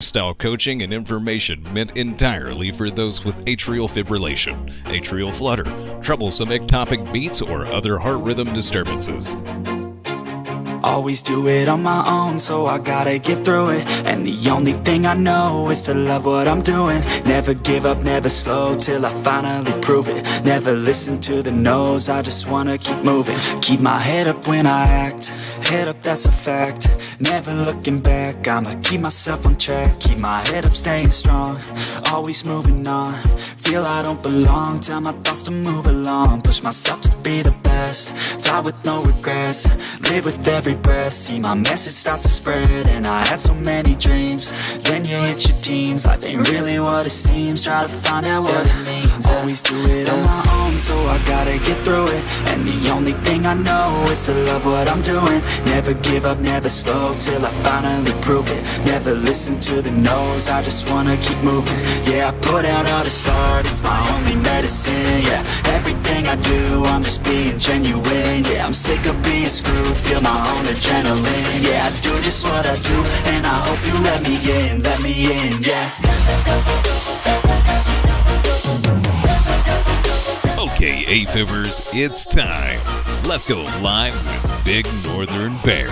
Style coaching and information meant entirely for those with atrial fibrillation, atrial flutter, troublesome ectopic beats, or other heart rhythm disturbances. Always do it on my own, so I gotta get through it. And the only thing I know is to love what I'm doing. Never give up, never slow, till I finally prove it. Never listen to the no's, I just wanna keep moving. Keep my head up when I act, head up, that's a fact. Never looking back, I'ma keep myself on track. Keep my head up, staying strong, always moving on. Feel I don't belong, tell my thoughts to move along. Push myself to be the best, die with no regrets. Live with every breath, see my message start to spread. And I had so many dreams, then you hit your teens. Life ain't really what it seems, try to find out what it means. Always do it on my own, so I gotta get through it. And the only thing I know is to love what I'm doing. Never give up, never slow, till I finally prove it. Never listen to the no's, I just wanna keep moving. Yeah, I put out all this art, it's my only medicine. Yeah, everything I do, I'm just being genuine. Yeah, I'm sick of being screwed, feel my own adrenaline. Yeah, I do just what I do, and I hope you let me in, yeah. Okay, AFIBers, it's time. Let's go live with Big Northern Bear.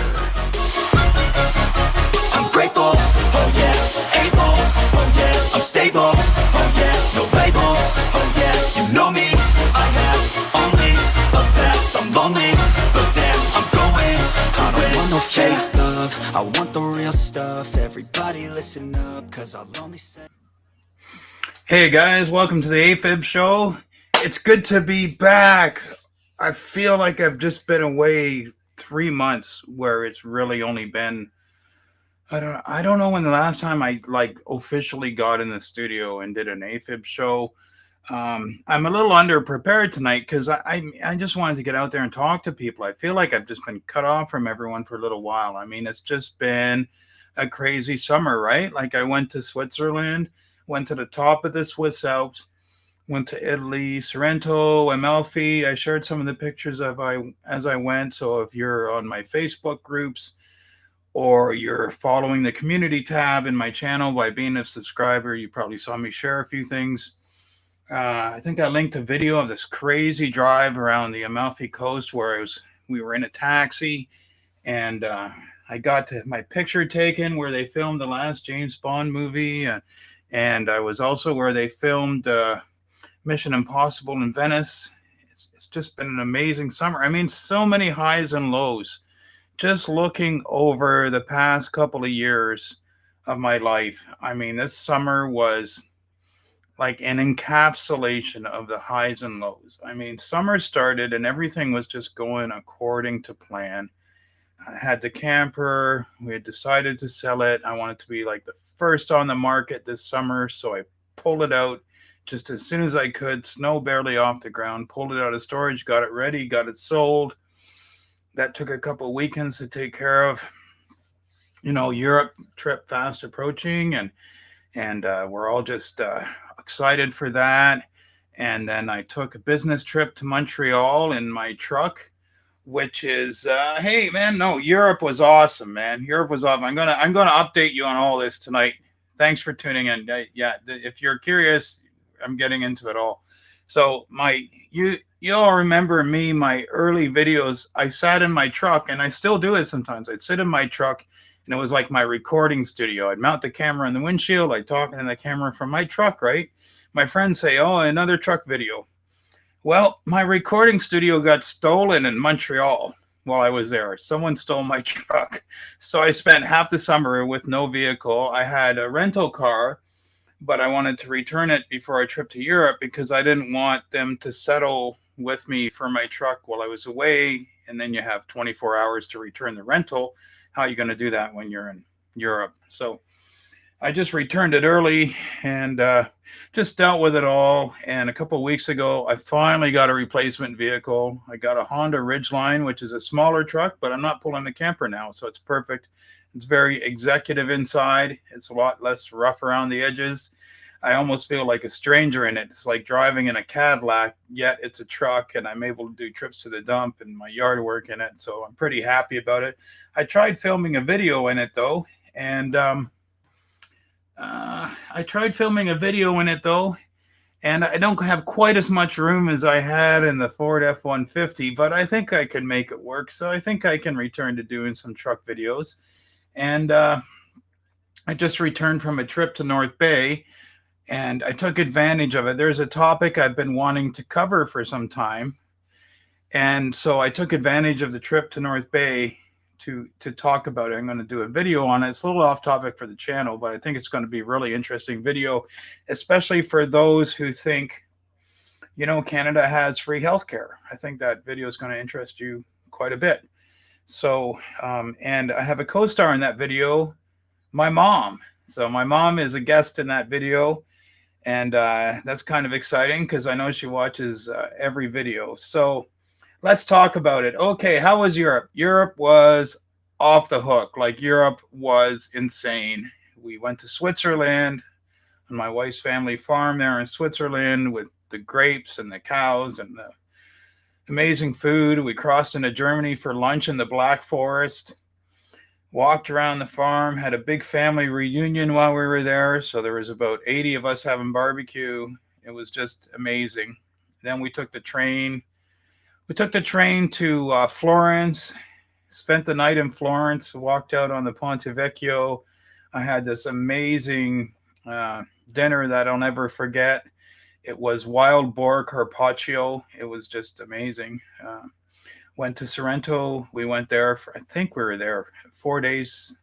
I'm grateful, oh yeah, able, oh yeah, I'm stable, oh yeah, no label, oh yeah, you know me, I have only a path, I'm lonely, but damn, I'm going to I don't want no fake love, I want the real stuff. Everybody listen up, cause I'll only say. Hey guys, welcome to the AFIB show. It's good to be back. I feel like I've just been away 3 months, where it's really only been, I don't know when the last time I officially got in the studio and did an AFIB show. I'm a little underprepared tonight because I just wanted to get out there and talk to people. I feel like I've just been cut off from everyone for a little while. I mean, it's just been a crazy summer, right? Like, I went to Switzerland, went to the top of the Swiss Alps, went to Italy, Sorrento, Amalfi. I shared some of the pictures as I went. So if you're on my Facebook groups, or you're following the community tab in my channel by being a subscriber, you probably saw me share a few things. I think I linked a video of this crazy drive around the Amalfi Coast where we were in a taxi, and I got to my picture taken where they filmed the last James Bond movie, and I was also where they filmed Mission Impossible in Venice. It's just been an amazing summer. I mean, so many highs and lows. Just looking over the past couple of years of my life, I mean, this summer was like an encapsulation of the highs and lows. I mean, summer started and everything was just going according to plan. I had the camper. We had decided to sell it. I wanted to be like the first on the market this summer, so I pulled it out just as soon as I could, snow barely off the ground, pulled it out of storage, got it ready, got it sold. That took a couple of weekends to take care of. You know, Europe trip fast approaching, and we're all just excited for that. And then I took a business trip to Montreal in my truck, which is hey man, no, Europe was awesome, man. Europe was awesome. I'm gonna update you on all this tonight. Thanks for tuning in. Yeah, if you're curious, I'm getting into it all. So you all remember me, my early videos, I sat in my truck, and I still do it sometimes. I'd sit in my truck, and it was like my recording studio. I'd mount the camera in the windshield, I'd talk into the camera from my truck, right? My friends say, oh, another truck video. Well, my recording studio got stolen in Montreal while I was there. Someone stole my truck. So I spent half the summer with no vehicle. I had a rental car, but I wanted to return it before our trip to Europe because I didn't want them to settle with me for my truck while I was away. And then you have 24 hours to return the rental. How are you going to do that when you're in Europe? So I just returned it early and just dealt with it all. And a couple of weeks ago, I finally got a replacement vehicle. I got a Honda Ridgeline, which is a smaller truck, but I'm not pulling the camper now, so it's perfect. It's very executive inside. It's a lot less rough around the edges. I almost feel like a stranger in it. It's like driving in a Cadillac, yet it's a truck, and I'm able to do trips to the dump and my yard work in it. So I'm pretty happy about it. I tried filming a video in it though, and I tried filming a video in it though, and I don't have quite as much room as I had in the Ford F-150, but I think I can make it work. So I think I can return to doing some truck videos. And I just returned from a trip to North Bay, and I took advantage of it. There's a topic I've been wanting to cover for some time, and so I took advantage of the trip to North Bay to talk about it. I'm going to do a video on it. It's a little off topic for the channel, but I think it's going to be a really interesting video, especially for those who think, you know, Canada has free healthcare. I think that video is going to interest you quite a bit. So, and I have a co-star in that video, my mom. So my mom is a guest in that video, and that's kind of exciting because I know she watches every video. So let's talk about it. Okay, how was Europe? Europe was off the hook. Like, Europe was insane. We went to Switzerland on my wife's family farm there in Switzerland with the grapes and the cows and the amazing food. We crossed into Germany for lunch in the Black Forest, walked around the farm, had a big family reunion while we were there. So there was about 80 of us having barbecue. It was just amazing. Then we took the train. We took the train to Florence, spent the night in Florence, walked out on the Ponte Vecchio. I had this amazing dinner that I'll never forget. It was wild boar carpaccio. It was just amazing. Went to Sorrento. We went there for, I think we were there 4 days,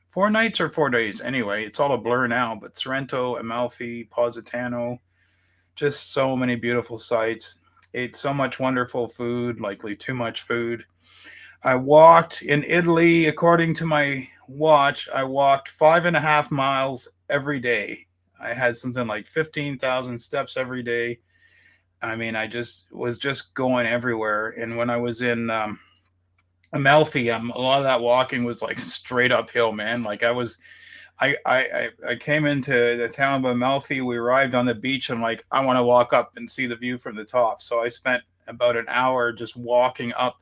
4 nights or 4 days. Anyway, it's all a blur now, but Sorrento, Amalfi, Positano, just so many beautiful sights. Ate so much wonderful food, likely too much food. I walked in Italy, according to my watch, I walked 5.5 miles every day. I had something like 15,000 steps every day. I mean, I was just going everywhere. And when I was in Amalfi, a lot of that walking was like straight uphill, man. Like I came into the town of Amalfi. We arrived on the beach, and like, I want to walk up and see the view from the top. So I spent about an hour just walking up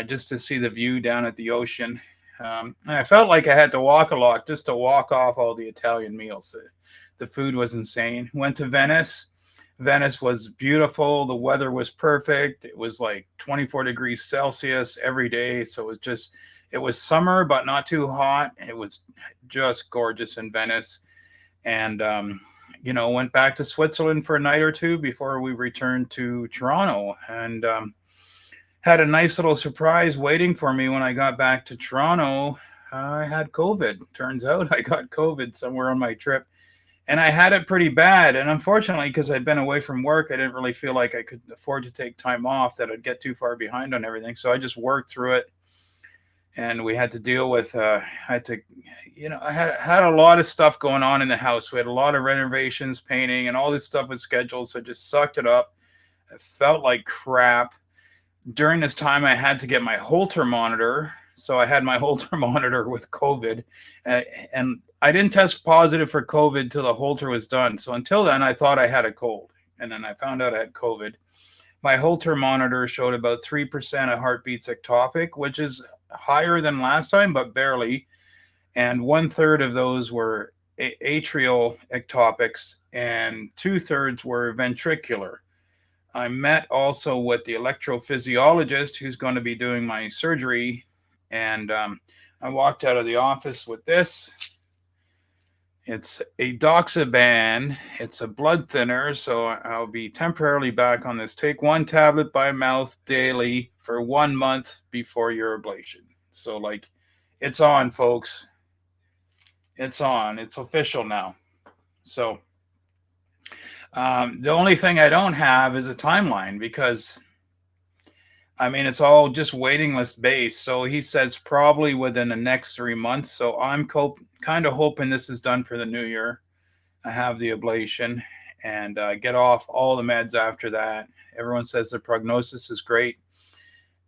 just to see the view down at the ocean. And I felt like I had to walk a lot just to walk off all the Italian meals. The food was insane. Went to Venice. Venice was beautiful. The weather was perfect. It was like 24 degrees Celsius every day. So it was summer, but not too hot. It was just gorgeous in Venice. And, you know, went back to Switzerland for a night or two before we returned to Toronto. And had a nice little surprise waiting for me when I got back to Toronto. I had COVID. Turns out I got COVID somewhere on my trip. And I had it pretty bad. And unfortunately, because I'd been away from work, I didn't really feel like I could afford to take time off, that I'd get too far behind on everything. So I just worked through it. And we had to deal with, I had a lot of stuff going on in the house. We had a lot of renovations, painting, and all this stuff was scheduled. So I just sucked it up. I felt like crap. During this time, I had to get my Holter monitor. So I had my Holter monitor with COVID. And I didn't test positive for COVID till the Holter was done. So until then, I thought I had a cold. And then I found out I had COVID. My Holter monitor showed about 3% of heartbeats ectopic, which is higher than last time, but barely. And 1/3 of those were atrial ectopics, and 2/3 were ventricular. I met also with the electrophysiologist who's going to be doing my surgery. And I walked out of the office with this. It's a Doxaban. It's a blood thinner, so I'll be temporarily back on this. Take 1 tablet by mouth daily for 1 month before your ablation. So, like, it's on, folks. It's on. It's official now. So, the only thing I don't have is a timeline because, I mean, it's all just waiting list based. So he says probably within the next 3 months. So I'm kind of hoping this is done for the new year. I have the ablation and get off all the meds after that. Everyone says the prognosis is great.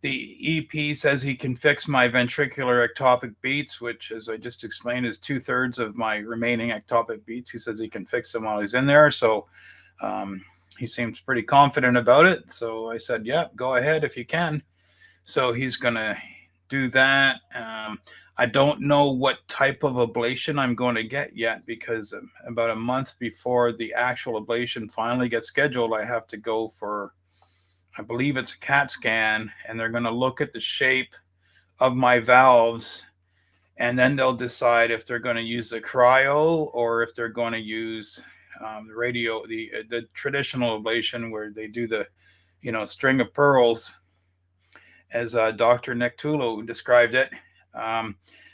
The EP says he can fix my ventricular ectopic beats, which, as I just explained, is 2/3 of my remaining ectopic beats. He says he can fix them while he's in there. So he seems pretty confident about it. So I said, yeah, go ahead if you can. So he's going to do that. I don't know what type of ablation I'm going to get yet, because about a month before the actual ablation finally gets scheduled, I have to go for, I believe it's a CAT scan, and they're going to look at the shape of my valves, and then they'll decide if they're going to use the cryo or if they're going to use the radio, the traditional ablation where they do the, string of pearls, as Dr. Nick Tulo described it.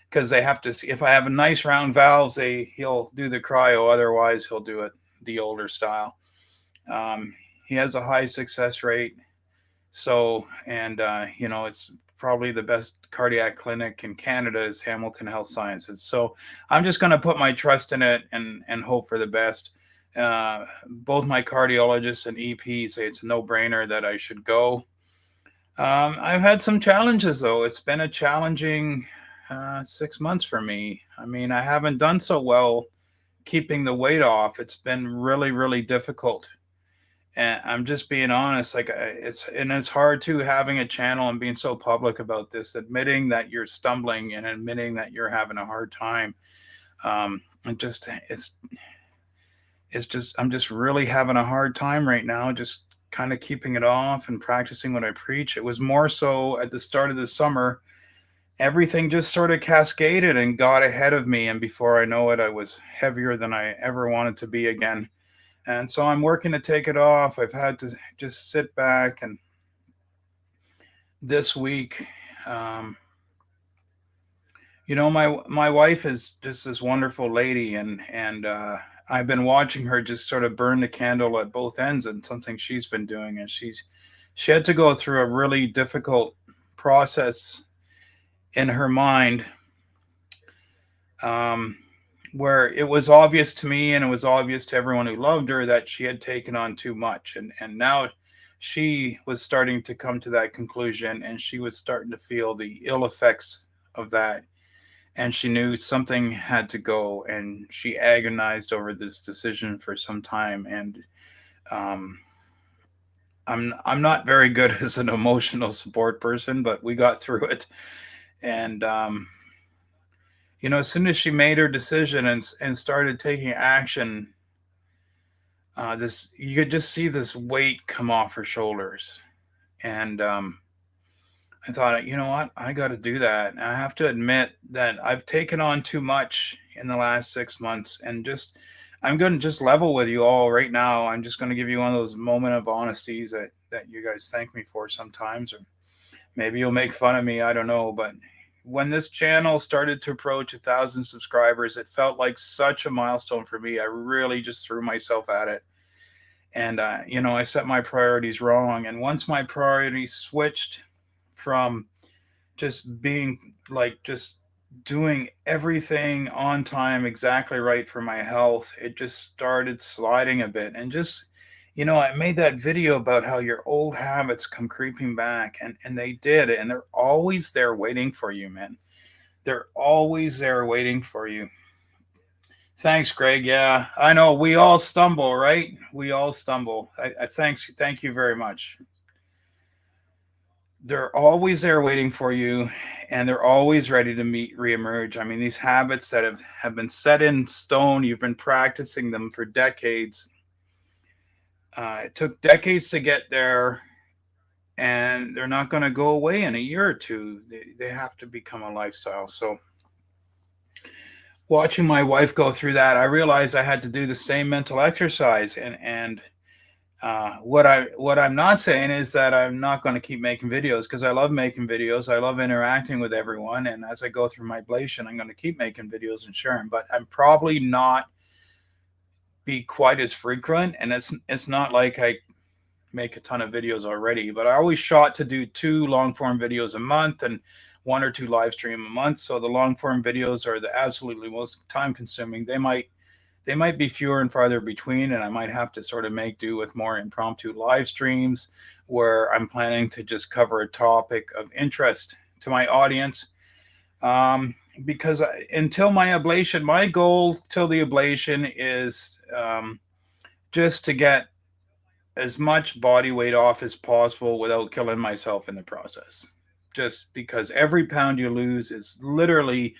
Because they have to see if I have a nice round valves, he'll do the cryo. Otherwise, he'll do it the older style. He has a high success rate. So, and it's probably the best cardiac clinic in Canada is Hamilton Health Sciences. So I'm just going to put my trust in it and hope for the best. Both my cardiologists and EP say it's a no-brainer that I should go. I've had some challenges, though. It's been a challenging 6 months for me. I mean, I haven't done so well keeping the weight off. It's been really, really difficult. And I'm just being honest. Like, it's hard too, having a channel and being so public about this, admitting that you're stumbling and admitting that you're having a hard time. And just it's just I'm just really having a hard time right now. Just kind of keeping it off and practicing what I preach. It was more so at the start of the summer. Everything just sort of cascaded and got ahead of me, and before I know it, I was heavier than I ever wanted to be again. And so I'm working to take it off. I've had to just sit back, and this week, my wife is just this wonderful lady, and I've been watching her just sort of burn the candle at both ends, and something she's been doing, and she had to go through a really difficult process in her mind, where it was obvious to me and it was obvious to everyone who loved her that she had taken on too much, and now she was starting to come to that conclusion, and she was starting to feel the ill effects of that, and she knew something had to go, and she agonized over this decision for some time. And I'm not very good as an emotional support person, but we got through it. And as soon as she made her decision and started taking action, this you could just see this weight come off her shoulders. And I thought, you know what, I got to do that. And I have to admit that I've taken on too much in the last 6 months, and I'm going to just level with you all right now. I'm just going to give you one of those moment of honesties that you guys thank me for sometimes, or maybe you'll make fun of me. I don't know. But when this channel started to approach 1,000 subscribers, it felt like such a milestone for me. I really just threw myself at it. And, I set my priorities wrong. And once my priorities switched from just being like, just doing everything on time, exactly right for my health, it just started sliding a bit. And just, I made that video about how your old habits come creeping back, and they did. And they're always there waiting for you, man. They're always there waiting for you. Thanks, Greg. Yeah, I know we all stumble, right? We all stumble. Thank you very much. They're always there waiting for you, and they're always ready to reemerge. I mean, these habits that have been set in stone, you've been practicing them for decades. It took decades to get there, and they're not going to go away in a year or two. They have to become a lifestyle. So watching my wife go through that, I realized I had to do the same mental exercise. And what I'm not saying is that I'm not going to keep making videos, because I love making videos. I love interacting with everyone. And as I go through my ablation, I'm going to keep making videos and sharing, but I'm probably not be quite as frequent. And it's not like I make a ton of videos already, but I always shot to do 2 long form videos a month and 1 or 2 live stream a month. So the long form videos are the absolutely most time consuming. They might be fewer and farther between, and I might have to sort of make do with more impromptu live streams where I'm planning to just cover a topic of interest to my audience. Because until my ablation, my goal till the ablation is just to get as much body weight off as possible without killing myself in the process. just because every pound you lose is literally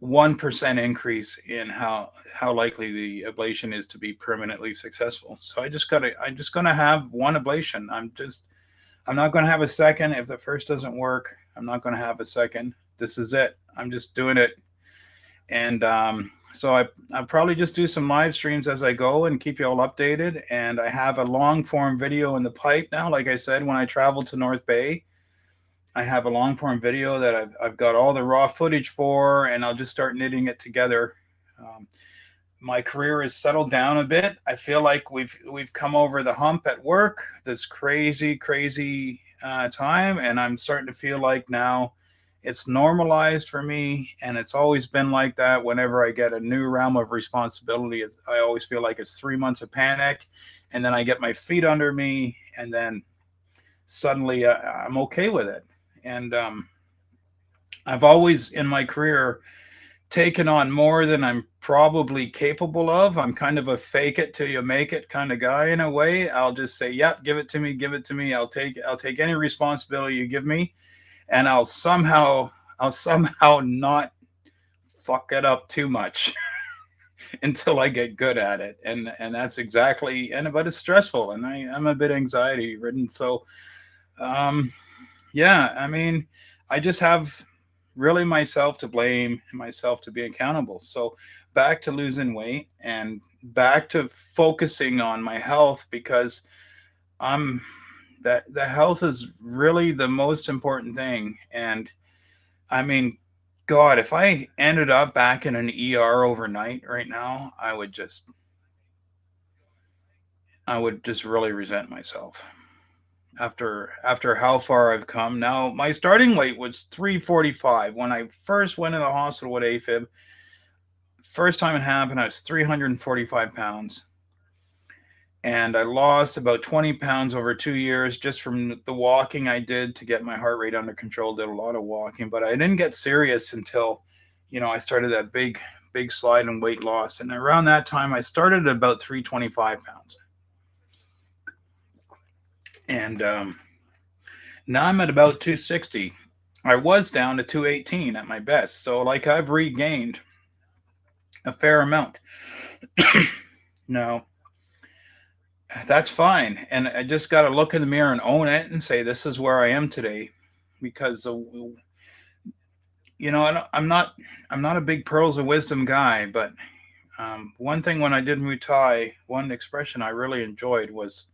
1% increase in how likely the ablation is to be permanently successful. So I'm just gonna have one ablation. I'm not gonna have a second. If the first doesn't work, I'm not gonna have a second. This is it. I'm just doing it. And so I'll probably just do some live streams as I go and keep you all updated. And I have a long form video in the pipe now. Like I said, when I travel to North Bay, I have a long form video that I've got all the raw footage for, and I'll just start knitting it together. Um, my career has settled down a bit. I feel like we've come over the hump at work. This crazy time, and I'm starting to feel like now it's normalized for me, and it's always been like that. Whenever I get a new realm of responsibility, I always feel like it's 3 months of panic, and then I get my feet under me, and then suddenly I'm okay with it. And I've always in my career taken on more than I'm probably capable of. I'm kind of a fake it till you make it kind of guy in a way. I'll just say, "Yep, give it to me, give it to me. I'll take any responsibility you give me, and I'll somehow not fuck it up too much until I get good at it." And that's exactly, and but it's stressful, and I'm a bit anxiety ridden. So um yeah, I mean, I just have really myself to blame and myself to be accountable. So back to losing weight and back to focusing on my health, because I'm that the health is really the most important thing. And I mean, God, if I ended up back in an ER overnight right now, I would just really resent myself after how far I've come. Now, my starting weight was 345 when I first went in the hospital with AFib. First time it happened, I was 345 pounds, and I lost about 20 pounds over 2 years just from the walking I did to get my heart rate under control. Did a lot of walking, but I didn't get serious until, I started that big slide in weight loss. And around that time, I started at about 325 pounds. And now I'm at about 260. I was down to 218 at my best. So, like, I've regained a fair amount. No, that's fine. And I just got to look in the mirror and own it and say, this is where I am today. Because, I'm not a big pearls of wisdom guy, but one thing when I did Muay Thai, one expression I really enjoyed was,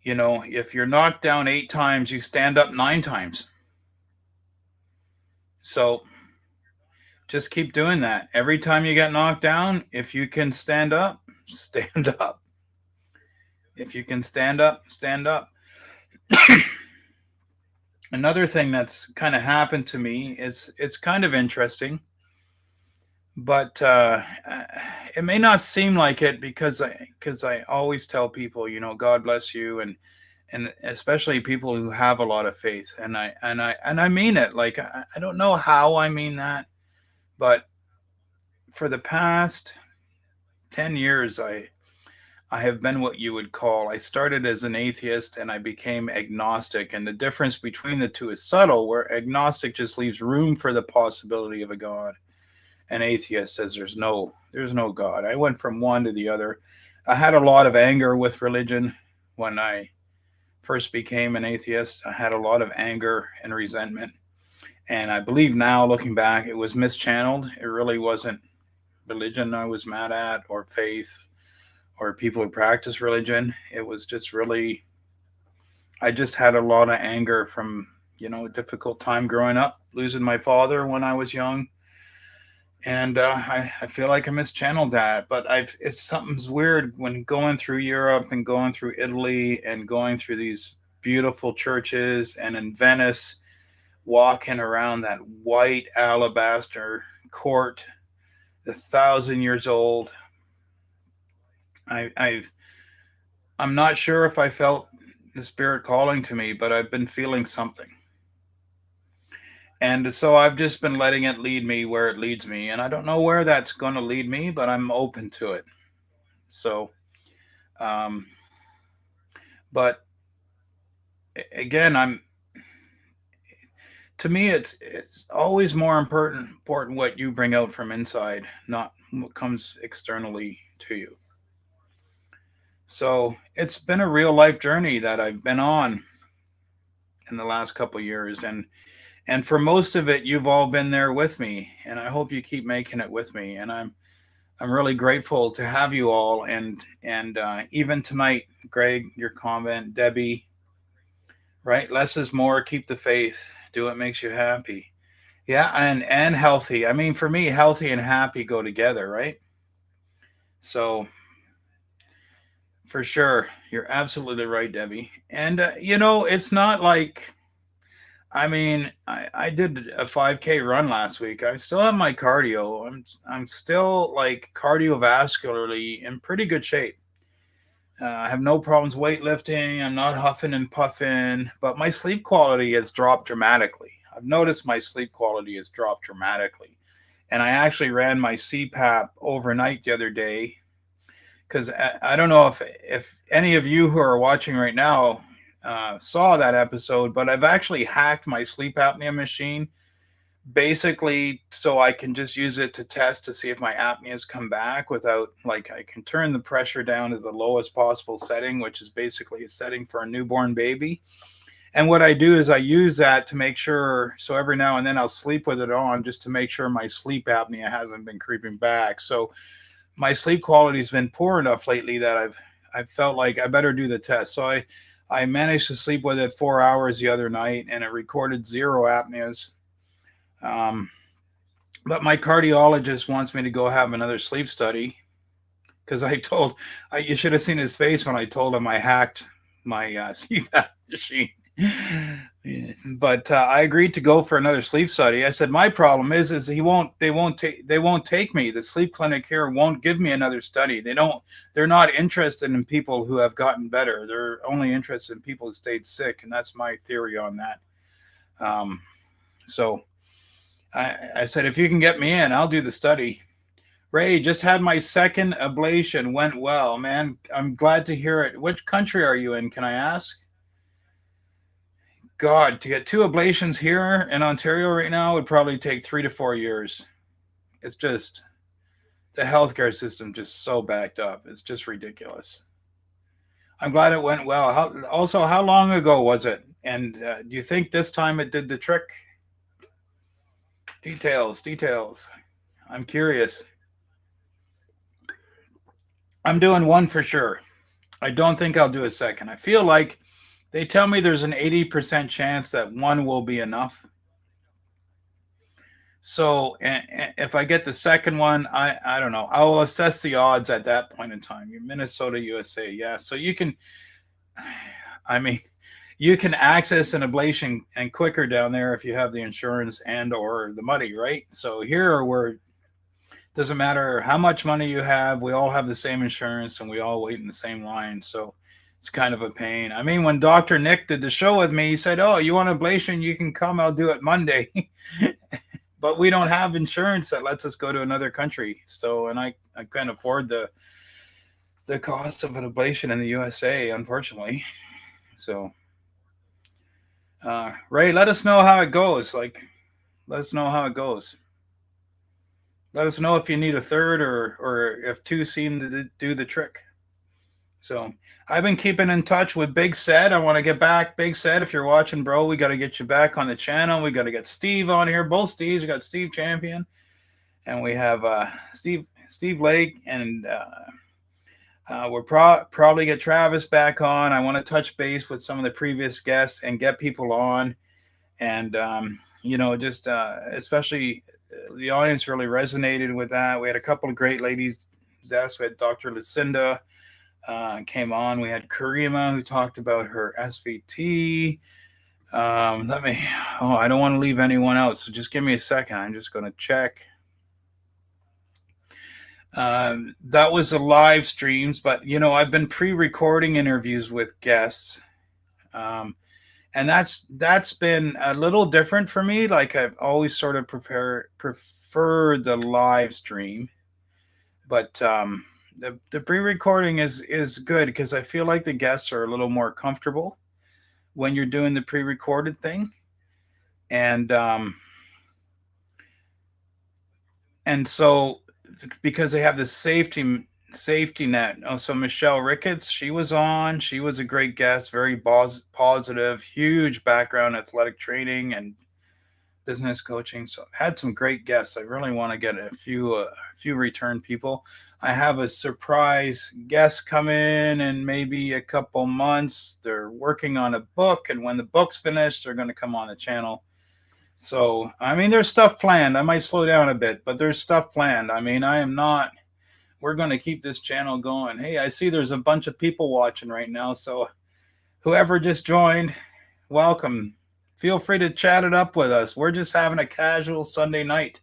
if you're knocked down 8 times, you stand up 9 times. So just keep doing that. Every time you get knocked down, if you can stand up, stand up. If you can stand up, stand up. Another thing that's kind of happened to me is it's kind of interesting, but it may not seem like it because I always tell people, God bless you, and especially people who have a lot of faith, and I mean it. Like I don't know how I mean that, but for the past 10 years I have been what you would call, I started as an atheist and I became agnostic, and the difference between the two is subtle, where agnostic just leaves room for the possibility of a God, and atheist says there's no God. I went from one to the other. I had a lot of anger with religion when I first became an atheist. I had a lot of anger and resentment. And I believe now, looking back, it was mischanneled. It really wasn't religion I was mad at, or faith, or people who practice religion. It was just really, I just had a lot of anger from, a difficult time growing up, losing my father when I was young. And I feel like I mischanneled that, but it's something's weird when going through Europe and going through Italy and going through these beautiful churches, and in Venice, walking around that white alabaster court, 1,000 years old. I'm not sure if I felt the spirit calling to me, but I've been feeling something. And so I've just been letting it lead me where it leads me. And I don't know where that's going to lead me, but I'm open to it. So, but again, To me, it's always more important what you bring out from inside, not what comes externally to you. So it's been a real life journey that I've been on in the last couple of years, and for most of it, you've all been there with me, and I hope you keep making it with me. And I'm really grateful to have you all, and even tonight, Greg, your comment, Debbie, right? Less is more. Keep the faith. Do what makes you happy. Yeah, and healthy. I mean, for me, healthy and happy go together, right? So for sure, you're absolutely right, Debbie. And it's not like, I mean, I did a 5K run last week. I still have my cardio. I'm still like cardiovascularly in pretty good shape. I have no problems weightlifting. I'm not huffing and puffing, but my sleep quality has dropped dramatically. I've noticed my sleep quality has dropped dramatically. And I actually ran my CPAP overnight the other day because I don't know if any of you who are watching right now saw that episode, but I've actually hacked my sleep apnea machine basically so I can just use it to test to see if my apneas come back without, like, I can turn the pressure down to the lowest possible setting, which is basically a setting for a newborn baby. And what I do is I use that to make sure, so every now and then I'll sleep with it on just to make sure my sleep apnea hasn't been creeping back. So my sleep quality has been poor enough lately that I've felt like I better do the test. So I managed to sleep with it 4 hours the other night, and it recorded zero apneas. Um, but my cardiologist wants me to go have another sleep study because you should have seen his face when I told him I hacked my CPAP machine. But I agreed to go for another sleep study. I said my problem is they won't take me. The sleep clinic here won't give me another study. They're not interested in people who have gotten better. They're only interested in people who stayed sick, and that's my theory on that. So I said, if you can get me in, I'll do the study. Ray, just had my second ablation. Went well, man. I'm glad to hear it. Which country are you in? Can I ask? God, to get two ablations here in Ontario right now would probably take 3 to 4 years. It's just the healthcare system just so backed up. It's just ridiculous. I'm glad it went well. How long ago was it? And do you think this time it did the trick? Details. I'm curious. I'm doing one for sure. I don't think I'll do a second. I feel like they tell me there's an 80% chance that one will be enough. So if I get the second one, I don't know. I'll assess the odds at that point in time. You're Minnesota, USA. Yeah. So I mean, you can access an ablation and quicker down there if you have the insurance and or the money, right? So here we're doesn't matter how much money you have, we all have the same insurance and we all wait in the same line. So it's kind of a pain. I mean, when Dr. Nick did the show with me, he said, "Oh, you want ablation? You can come. I'll do it Monday." But we don't have insurance that lets us go to another country. So, and I can't afford the cost of an ablation in the USA, unfortunately. So, Ray, let us know how it goes. Let us know how it goes. Let us know if you need a third or if two seem to do the trick. So I've been keeping in touch with Big Said. I want to get back. Big Said, if you're watching, bro, we got to get you back on the channel. We got to get Steve on here. Both Steves. We got Steve Champion, and we have Steve Lake, and we'll probably get Travis back on. I want to touch base with some of the previous guests and get people on, and just especially the audience really resonated with that. We had a couple of great ladies. We had Dr. Lucinda came on. We had Karima who talked about her SVT. I don't want to leave anyone out, so just give me a second. I'm just going to check. That was the live streams, but I've been pre-recording interviews with guests. And that's been a little different for me. Like, I've always sort of prefer the live stream, but the pre-recording is good because I feel like the guests are a little more comfortable when you're doing the pre-recorded thing. And so because they have this safety net. Oh, so Michelle Ricketts, she was on. She was a great guest, very positive, huge background, athletic training and business coaching. So I had some great guests. I really want to get a few return people. I have a surprise guest come in maybe a couple months. They're working on a book, and when the book's finished, they're going to come on the channel. So, I mean, there's stuff planned. I might slow down a bit, but there's stuff planned. I mean, I am not, we're going to keep this channel going. Hey, I see there's a bunch of people watching right now. So, whoever just joined, welcome. Feel free to chat it up with us. We're just having a casual Sunday night.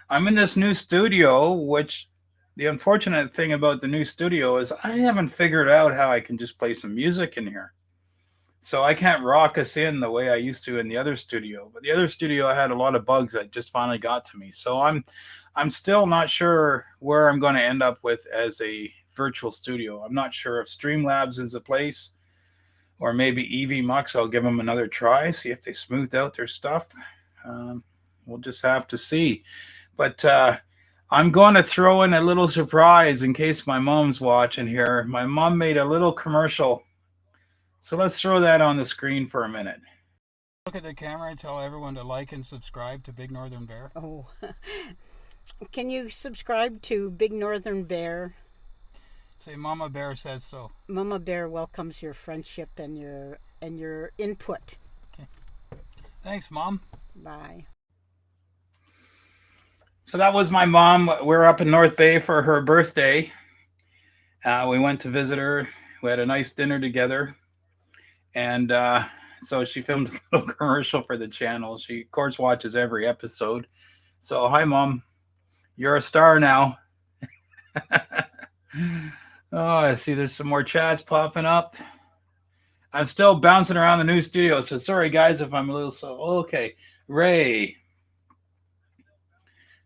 I'm in this new studio, which the unfortunate thing about the new studio is I haven't figured out how I can just play some music in here. So I can't rock us in the way I used to in the other studio. But the other studio I had a lot of bugs that just finally got to me. So I'm still not sure where I'm going to end up with as a virtual studio. I'm not sure if Streamlabs is the place or maybe EV Mux. I'll give them another try, see if they smoothed out their stuff. We'll just have to see. But I'm going to throw in a little surprise in case my mom's watching here. My mom made a little commercial. So let's throw that on the screen for a minute. Look at the camera and tell everyone to like and subscribe to Big Northern Bear. Oh, can you subscribe to Big Northern Bear? Say Mama Bear says so. Mama Bear welcomes your friendship and your input. Okay. Thanks, Mom. Bye. So that was my mom. We're up in North Bay for her birthday. We went to visit her. We had a nice dinner together. And so she filmed a little commercial for the channel. She, of course, watches every episode. So, hi, Mom. You're a star now. Oh, I see there's some more chats popping up. I'm still bouncing around the new studio, so sorry, guys, if I'm a little slow. Okay, Ray.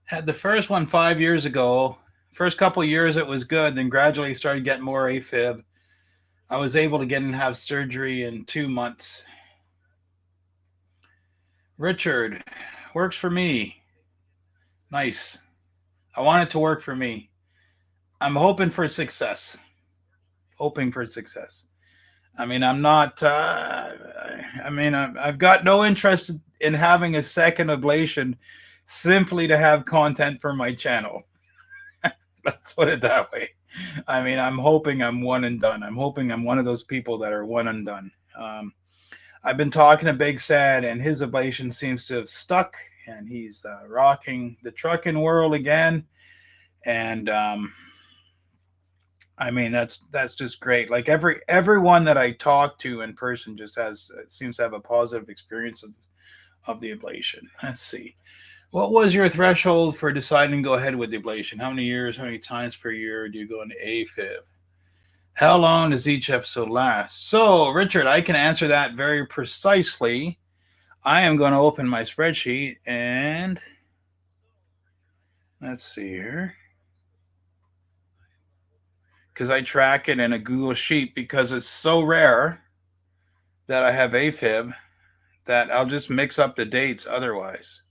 Had the first one 5 years ago. First couple of years, it was good. Then gradually started getting more AFib. I was able to get and have surgery in 2 months. Richard, works for me. Nice. I want it to work for me. I'm hoping for success. Hoping for success. I mean, I'm not, I've got no interest in having a second ablation simply to have content for my channel. Let's put it that way. I mean, I'm hoping I'm one and done. I'm hoping I'm one of those people that are one and done. I've been talking to Big Sad, and his ablation seems to have stuck, and he's rocking the trucking world again. And I mean, that's just great. Like everyone that I talk to in person just seems to have a positive experience of the ablation. Let's see. What was your threshold for deciding to go ahead with the ablation? How many years, how many times per year do you go into AFib? How long does each episode last? So, Richard, I can answer that very precisely. I am going to open my spreadsheet and let's see here. Because I track it in a Google Sheet because it's so rare that I have AFib that I'll just mix up the dates otherwise.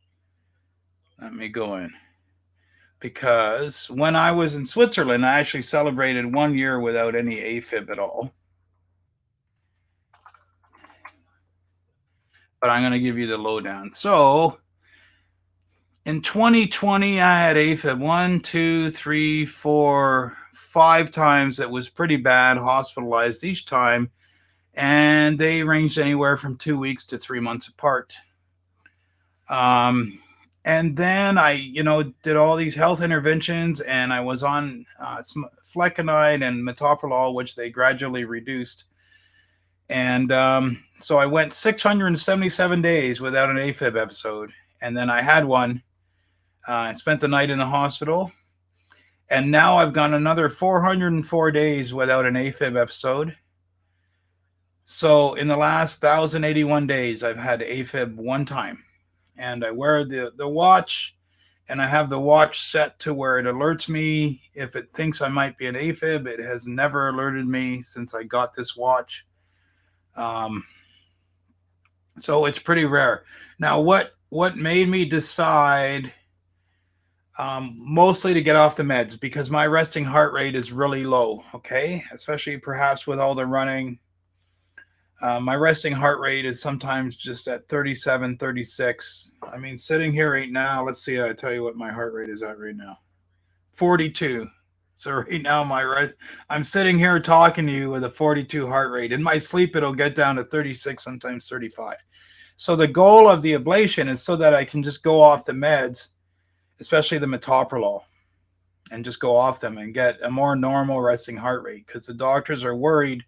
Let me go in. Because when I was in Switzerland, I actually celebrated 1 year without any AFib at all. But I'm going to give you the lowdown. So in 2020, I had AFib 1, 2, 3, 4, 5 times. That was pretty bad, hospitalized each time. And they ranged anywhere from 2 weeks to 3 months apart. And then I, did all these health interventions, and I was on flecainide and metoprolol, which they gradually reduced. And so I went 677 days without an AFib episode. And then I had one. I spent the night in the hospital. And now I've gone another 404 days without an AFib episode. So in the last 1,081 days, I've had AFib one time. And I wear the watch, and I have the watch set to where it alerts me if it thinks I might be an AFib. It has never alerted me since I got this watch. So it's pretty rare. Now, what made me decide mostly to get off the meds because my resting heart rate is really low. Okay, especially perhaps with all the running. My resting heart rate is sometimes just at 37, 36. I mean, sitting here right now, let's see, I'll tell you what my heart rate is at right now. 42. So right now I'm sitting here talking to you with a 42 heart rate. In my sleep it'll get down to 36, sometimes 35. So the goal of the ablation is so that I can just go off the meds, especially the metoprolol, and just go off them and get a more normal resting heart rate because the doctors are worried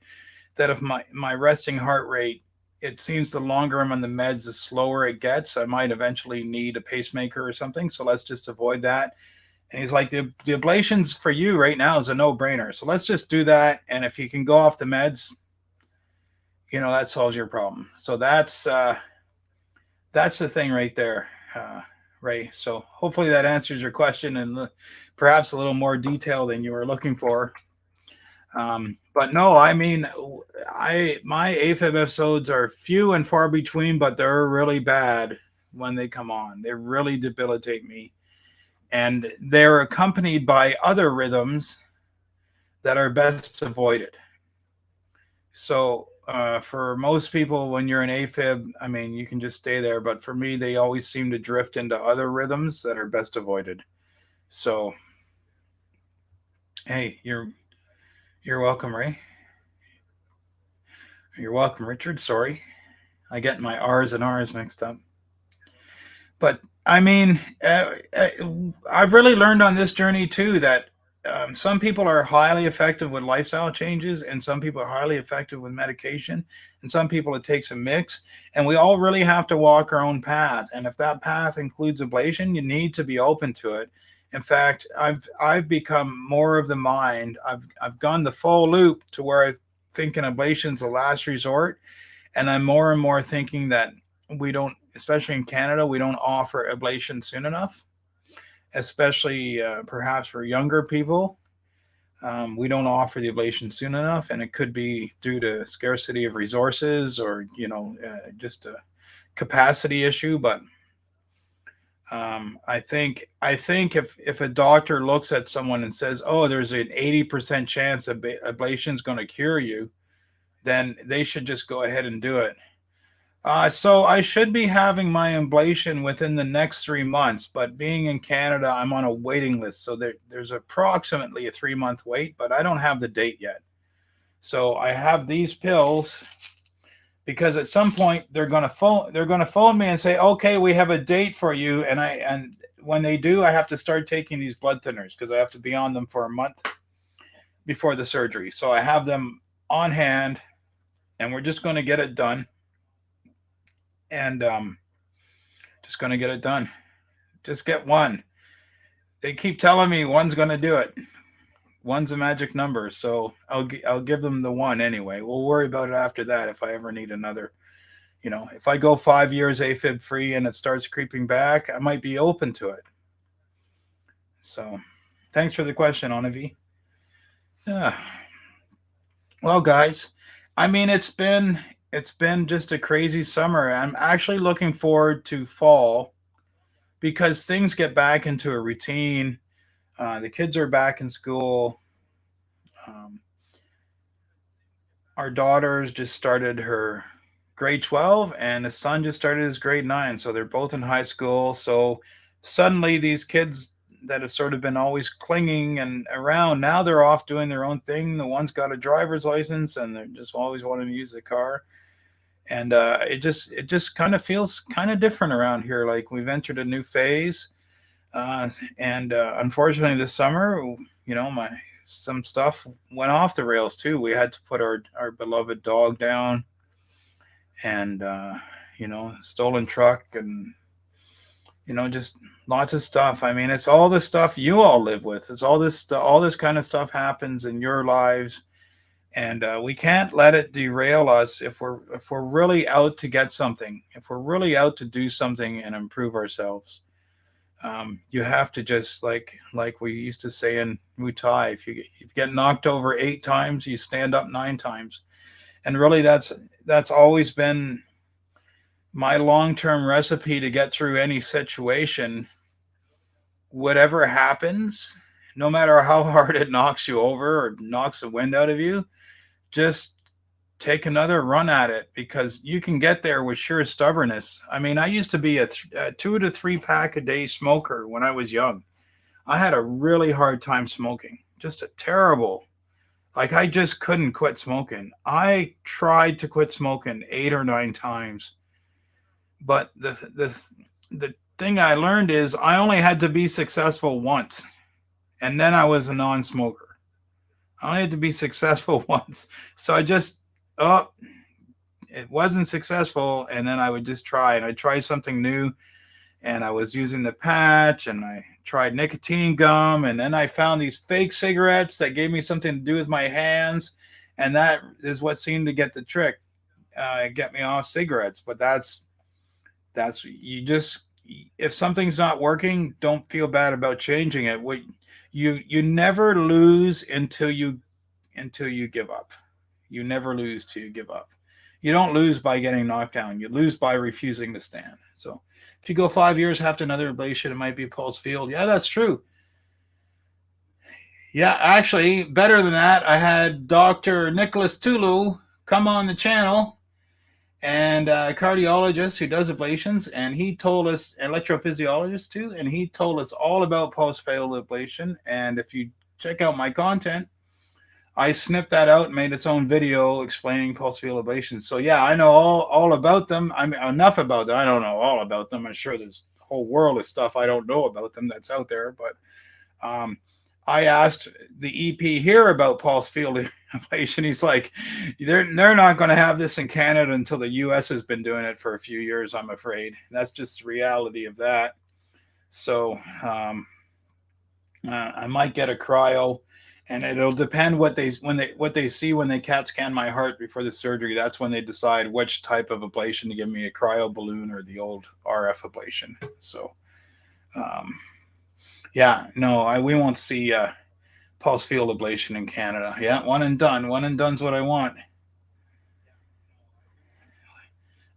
that if my resting heart rate, it seems the longer I'm on the meds, the slower it gets. I might eventually need a pacemaker or something. So let's just avoid that. And he's like, the ablations for you right now is a no-brainer. So let's just do that. And if you can go off the meds, that solves your problem. So that's the thing right there, Ray. So hopefully that answers your question and perhaps a little more detail than you were looking for. But no, I mean, my AFib episodes are few and far between, but they're really bad when they come on. They really debilitate me, and they're accompanied by other rhythms that are best avoided. So for most people, when you're in AFib, I mean, you can just stay there. But for me, they always seem to drift into other rhythms that are best avoided. So, hey, you're welcome, Ray. You're welcome, Richard. Sorry, I get my R's and R's mixed up. But I mean, I've really learned on this journey too that some people are highly effective with lifestyle changes, and some people are highly effective with medication, and some people it takes a mix. And we all really have to walk our own path. And if that path includes ablation, you need to be open to it. In fact, I've become more of the mind. I've gone the full loop to where I think an ablation's the last resort, and I'm more and more thinking that we don't, especially in Canada, we don't offer ablation soon enough, especially perhaps for younger people. We don't offer the ablation soon enough, and it could be due to scarcity of resources or just a capacity issue. But I think if a doctor looks at someone and says, "Oh, there's an 80% chance ablation is going to cure you," then they should just go ahead and do it. So I should be having my ablation within the next 3 months, but being in Canada, I'm on a waiting list. So there's approximately a 3 month wait, but I don't have the date yet. So I have these pills because at some point they're gonna phone me and say, okay, we have a date for you. And when they do, I have to start taking these blood thinners because I have to be on them for a month before the surgery. So I have them on hand and we're just going to get it done. And just going to get it done. Just get one. They keep telling me one's going to do it. One's a magic number, so I'll give them the one anyway. We'll worry about it after that if I ever need another. If I go 5 years AFib free and it starts creeping back, I might be open to it. So, thanks for the question, Onavi. Yeah. Well, guys, I mean it's been just a crazy summer. I'm actually looking forward to fall because things get back into a routine. The kids are back in school. Um, our daughter's just started her grade 12 and the son just started his grade 9. So they're both in high school. So suddenly these kids that have sort of been always clinging and around, now they're off doing their own thing. The one's got a driver's license and they're just always wanting to use the car. And it just kind of feels kind of different around here. Like we've entered a new phase. And unfortunately, this summer, my some stuff went off the rails too. We had to put our beloved dog down, and stolen truck, and just lots of stuff. I mean, it's all the stuff you all live with. It's all this kind of stuff happens in your lives, and we can't let it derail us if we're really out to get something. If we're really out to do something and improve ourselves. You have to just like we used to say in Muay Thai, if you get knocked over 8 times, you stand up 9 times, and really that's always been my long-term recipe to get through any situation, whatever happens, no matter how hard it knocks you over or knocks the wind out of you, just take another run at it, because you can get there with sheer stubbornness. I mean, I used to be a 2 to 3 pack a day smoker when I was young. I had a really hard time smoking, just a terrible, like I just couldn't quit smoking. I tried to quit smoking 8 or 9 times, but the thing I learned is I only had to be successful once, and then I was a non-smoker. I only had to be successful once. So I just, oh, it wasn't successful, and then I would just try, and I'd try something new, and I was using the patch, and I tried nicotine gum, and then I found these fake cigarettes that gave me something to do with my hands, and that is what seemed to get the trick, get me off cigarettes. But that's you just, if something's not working, don't feel bad about changing it. You never lose until you give up. You never lose till you give up. You don't lose by getting knocked down. You lose by refusing to stand. So if you go 5 years after another ablation, it might be pulse field. Yeah, that's true. Yeah, actually, better than that, I had Dr. Nicholas Tulu come on the channel, and a cardiologist who does ablations, and he told us, electrophysiologist too, and he told us all about post-failed ablation. And if you check out my content, I snipped that out and made its own video explaining pulse-field ablation. So yeah, I know all about them. I mean, enough about them. I don't know all about them. I'm sure there's a whole world of stuff I don't know about them that's out there. But I asked the EP here about pulse-field ablation. He's like, they're not going to have this in Canada until the US has been doing it for a few years, I'm afraid. That's just the reality of that. So I might get a cryo. And it'll depend what they see when they CAT scan my heart before the surgery. That's when they decide which type of ablation to give me, a cryo balloon or the old RF ablation. So, yeah, no, we won't see pulse field ablation in Canada. Yeah, one and done. One and done's what I want.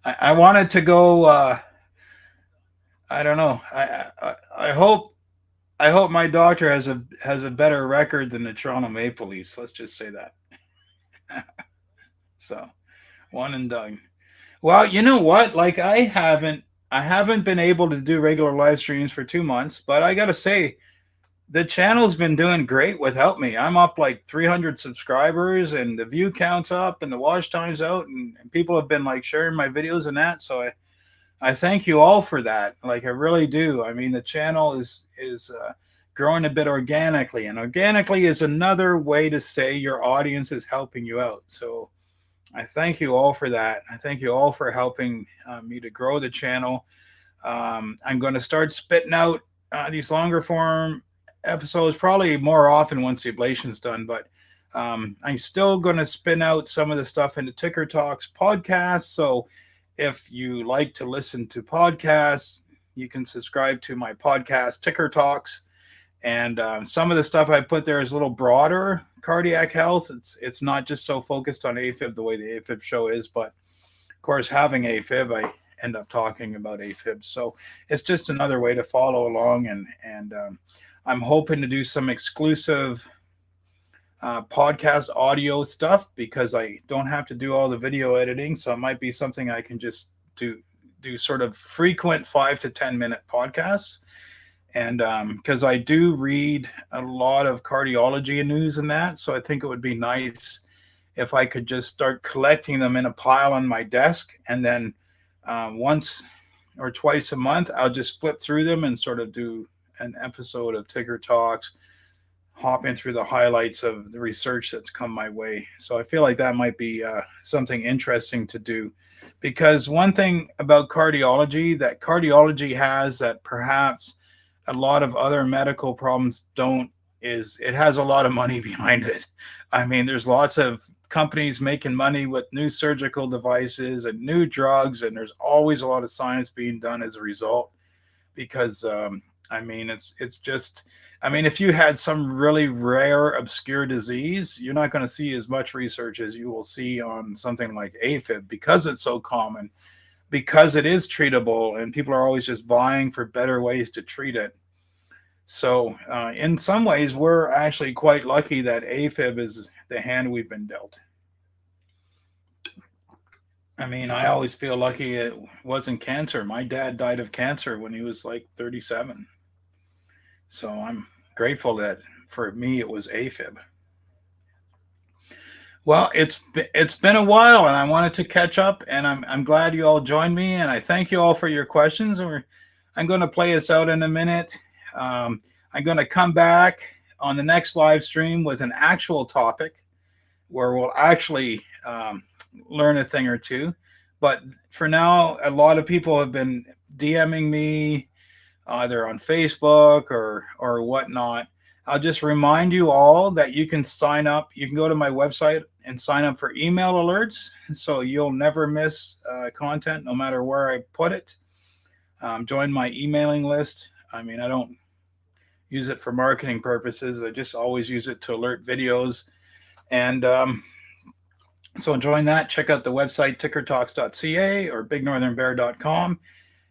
I wanted to go. I don't know. I hope my doctor has a better record than the Toronto Maple Leafs. Let's just say that. So, one and done. Well, you know what? Like I haven't been able to do regular live streams for 2 months, but I gotta say, the channel's been doing great without me. I'm up like 300 subscribers, and the view count's up, and the watch time's out, and people have been like sharing my videos and that. So I thank you all for that. Like I really do. I mean, the channel is growing a bit organically, and organically is another way to say your audience is helping you out. So I thank you all for that. I thank you all for helping me to grow the channel. I'm going to start spitting out these longer form episodes probably more often once the ablation's done, but I'm still going to spin out some of the stuff into Ticker Talks podcasts. So if you like to listen to podcasts, you can subscribe to my podcast, Ticker Talks. And some of the stuff I put there is a little broader cardiac health. It's not just so focused on AFib the way the AFib show is, but of course, having AFib, I end up talking about AFib. So it's just another way to follow along. And I'm hoping to do some exclusive podcast audio stuff, because I don't have to do all the video editing. So it might be something I can just do sort of frequent 5 to 10 minute podcasts. And because I do read a lot of cardiology and news and that, so I think it would be nice if I could just start collecting them in a pile on my desk, and then once or twice a month, I'll just flip through them and sort of do an episode of Ticker Talks, hopping through the highlights of the research that's come my way. So I feel like that might be something interesting to do, because one thing about cardiology that cardiology has that perhaps a lot of other medical problems don't is it has a lot of money behind it. I mean, there's lots of companies making money with new surgical devices and new drugs, and there's always a lot of science being done as a result, because I mean, it's just, I mean, if you had some really rare, obscure disease, you're not going to see as much research as you will see on something like AFib, because it's so common. because it is treatable and people are always just vying for better ways to treat it. So in some ways, we're actually quite lucky that AFib is the hand we've been dealt. I mean, I always feel lucky it wasn't cancer. My dad died of cancer when he was like 37. So I'm grateful that for me it was AFib. Well, it's been a while, and I wanted to catch up, and I'm glad you all joined me, and I thank you all for your questions. I'm going to play us out in a minute. I'm going to come back on the next live stream with an actual topic where we'll actually learn a thing or two. But for now, a lot of people have been DMing me either on Facebook or whatnot. I'll just remind you all that you can sign up. You can go to my website and sign up for email alerts, so you'll never miss content no matter where I put it. Join my emailing list. I mean, I don't use it for marketing purposes. I just always use it to alert videos. And so join that. Check out the website, tickertalks.ca or bignorthernbear.com.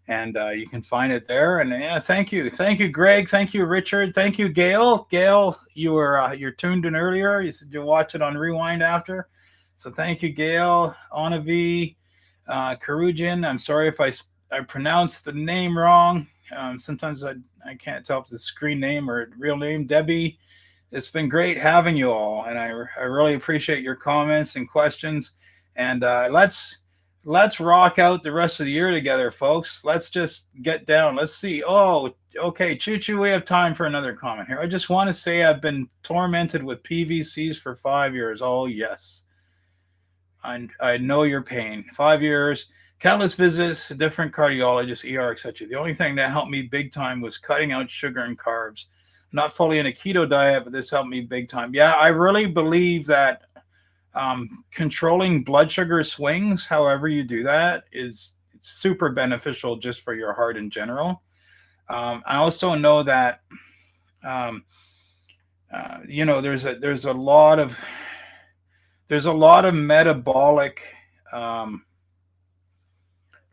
And you can find it there. And yeah, thank you, Greg. Thank you, Richard. Thank you, Gail. Gail, you're tuned in earlier. You said you'll watch it on rewind after. So thank you, Gail, Anavi, Karujin. I'm sorry if I pronounced the name wrong. Sometimes I can't tell if it's a screen name or a real name. Debbie, it's been great having you all, and I really appreciate your comments and questions. And let's rock out the rest of the year together, folks. Let's just get down. Let's see. Oh, okay. Choo-choo, we have time for another comment here. I just want to say I've been tormented with PVCs for 5 years. Oh, yes. I know your pain. 5 years, countless visits to different cardiologists, ER, etc. The only thing that helped me big time was cutting out sugar and carbs. Not fully in a keto diet, but this helped me big time. Yeah, I really believe that controlling blood sugar swings, however you do that, is super beneficial just for your heart in general. I also know that there's a lot of metabolic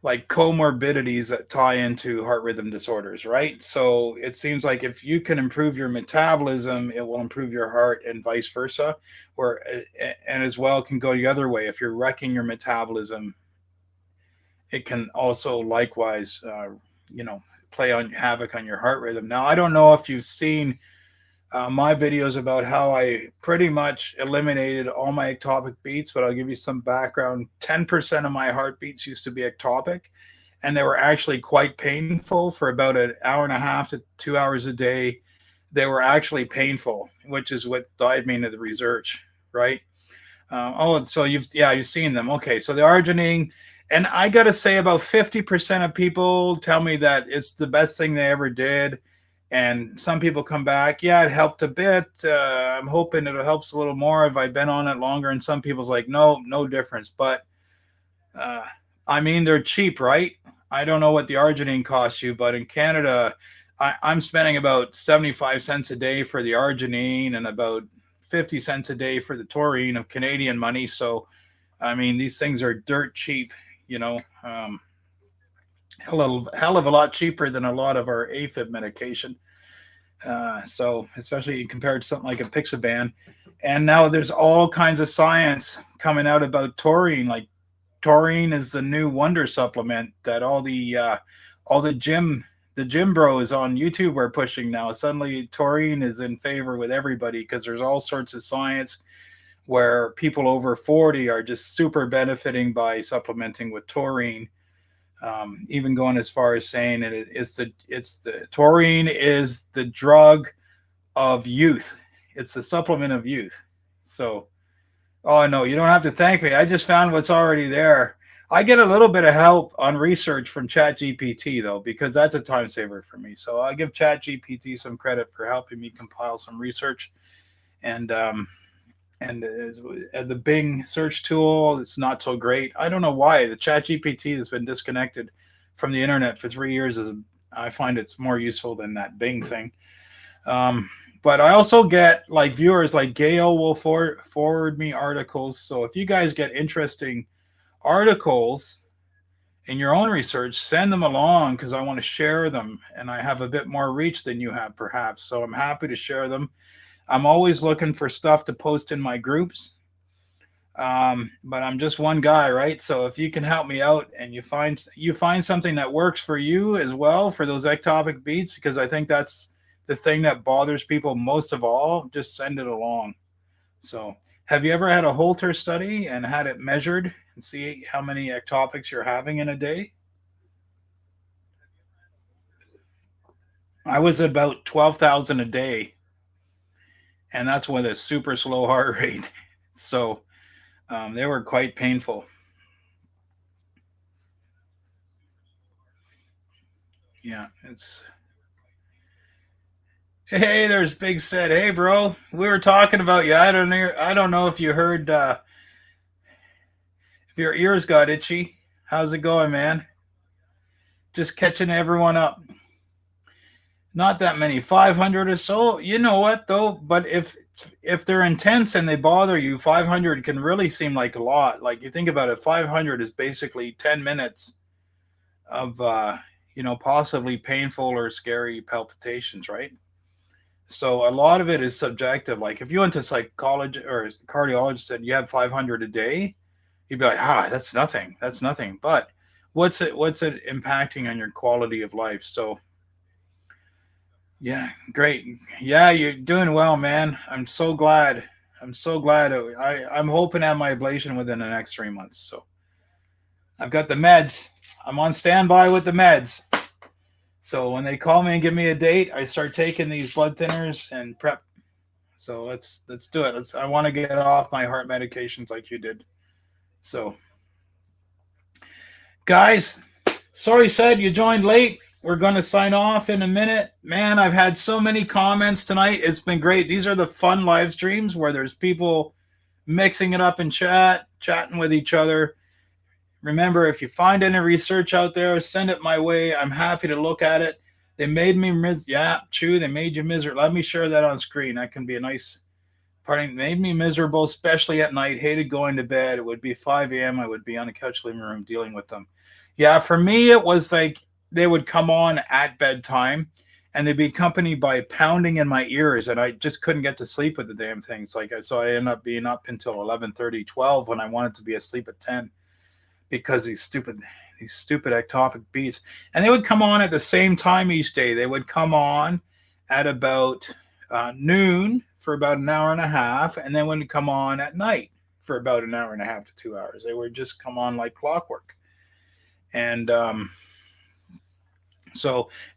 like comorbidities that tie into heart rhythm disorders, right? So it seems like if you can improve your metabolism, it will improve your heart and vice versa, and as well can go the other way. If you're wrecking your metabolism, it can also likewise, play on havoc on your heart rhythm. Now, I don't know if you've seen my videos about how I pretty much eliminated all my ectopic beats, but I'll give you some background. 10% of my heartbeats used to be ectopic, and they were actually quite painful for about an hour and a half to 2 hours a day. They were actually painful, which is what dived me into the research, right? So you've seen them. Okay, so the arginine, and I got to say about 50% of people tell me that it's the best thing they ever did. And some people come back, yeah, it helped a bit. I'm hoping it helps a little more if I've been on it longer. And some people's like, no difference. But I mean, they're cheap, right? I don't know what the arginine costs you, but in Canada, I'm spending about 75 cents a day for the arginine and about 50 cents a day for the taurine of Canadian money. So, I mean, these things are dirt cheap, hell of a lot cheaper than a lot of our AFib medication. So especially compared to something like a Pixaban. And now there's all kinds of science coming out about taurine. Like taurine is the new wonder supplement that all the gym bros on YouTube are pushing now. Suddenly taurine is in favor with everybody because there's all sorts of science where people over 40 are just super benefiting by supplementing with taurine. Even going as far as saying it's the taurine is the drug of youth. It's the supplement of youth. So, oh no, you don't have to thank me. I just found what's already there. I get a little bit of help on research from ChatGPT though, because that's a time saver for me. So I give ChatGPT some credit for helping me compile some research. And the Bing search tool, it's not so great. I don't know why. The ChatGPT has been disconnected from the internet for 3 years. I find it's more useful than that Bing thing. But I also get like viewers like Gail will forward me articles. So if you guys get interesting articles in your own research, send them along, because I want to share them, and I have a bit more reach than you have perhaps. So I'm happy to share them. I'm always looking for stuff to post in my groups. But I'm just one guy, right? So if you can help me out and you find something that works for you as well for those ectopic beats, because I think that's the thing that bothers people most of all, just send it along. So have you ever had a Holter study and had it measured and see how many ectopics you're having in a day? I was at about 12,000 a day, and that's with a super slow heart rate. So they were quite painful. Yeah, it's... Hey, there's Big Set. Hey, bro, we were talking about you. I don't know if you heard. If your ears got itchy. How's it going, man? Just catching everyone up. Not that many, 500 or so. You know what though? But if they're intense and they bother you, 500 can really seem like a lot. Like, you think about it, 500 is basically 10 minutes of possibly painful or scary palpitations, right? So a lot of it is subjective. Like, if you went to psychology or cardiologist and you have 500 a day, you'd be like, that's nothing. That's nothing. But what's it impacting on your quality of life? So yeah, great. Yeah, you're doing well, man. I'm so glad. I'm hoping to have my ablation within the next 3 months. So I've got the meds. I'm on standby with the meds. So when they call me and give me a date, I start taking these blood thinners and prep. So let's do it. I want to get off my heart medications like you did. So, guys, sorry said you joined late. We're going to sign off in a minute. Man, I've had so many comments tonight. It's been great. These are the fun live streams where there's people mixing it up in chat, chatting with each other. Remember, if you find any research out there, send it my way. I'm happy to look at it. They made me they made you miserable. Let me share that on screen. That can be a nice parting. They made me miserable, especially at night. Hated going to bed. It would be 5 a.m. I would be on the couch living room dealing with them. Yeah, for me, it was like they would come on at bedtime, and they'd be accompanied by pounding in my ears, and I just couldn't get to sleep with the damn things. So I ended up being up until 11:30, 12 when I wanted to be asleep at 10. Because these stupid ectopic beats. And they would come on at the same time each day. They would come on at about noon for about an hour and a half, and then would come on at night for about an hour and a half to 2 hours. They would just come on like clockwork. And and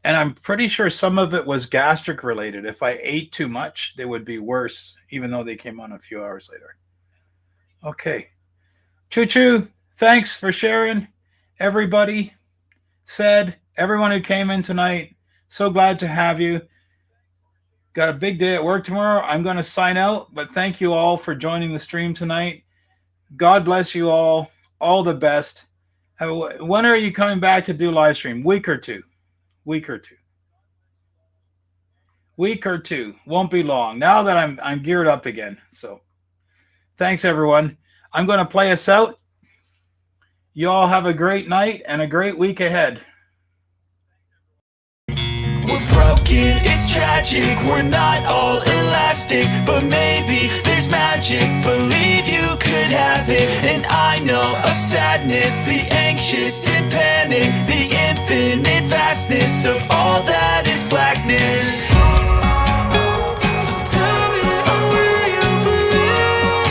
I'm pretty sure some of it was gastric related. If I ate too much, they would be worse, even though they came on a few hours later. Okay. Choo-choo. Thanks for sharing, everybody. Everyone who came in tonight. So glad to have you. Got a big day at work tomorrow. I'm going to sign out, but thank you all for joining the stream tonight. God bless you all. All the best. When are you coming back to do live stream? Week or two. Week or two. Won't be long. Now that I'm geared up again. So thanks, everyone. I'm going to play us out. You all have a great night and a great week ahead. We're broken, it's tragic, we're not all elastic, but maybe there's magic, believe you could have it. And I know of sadness, the anxious and panic, the infinite vastness of all that is blackness.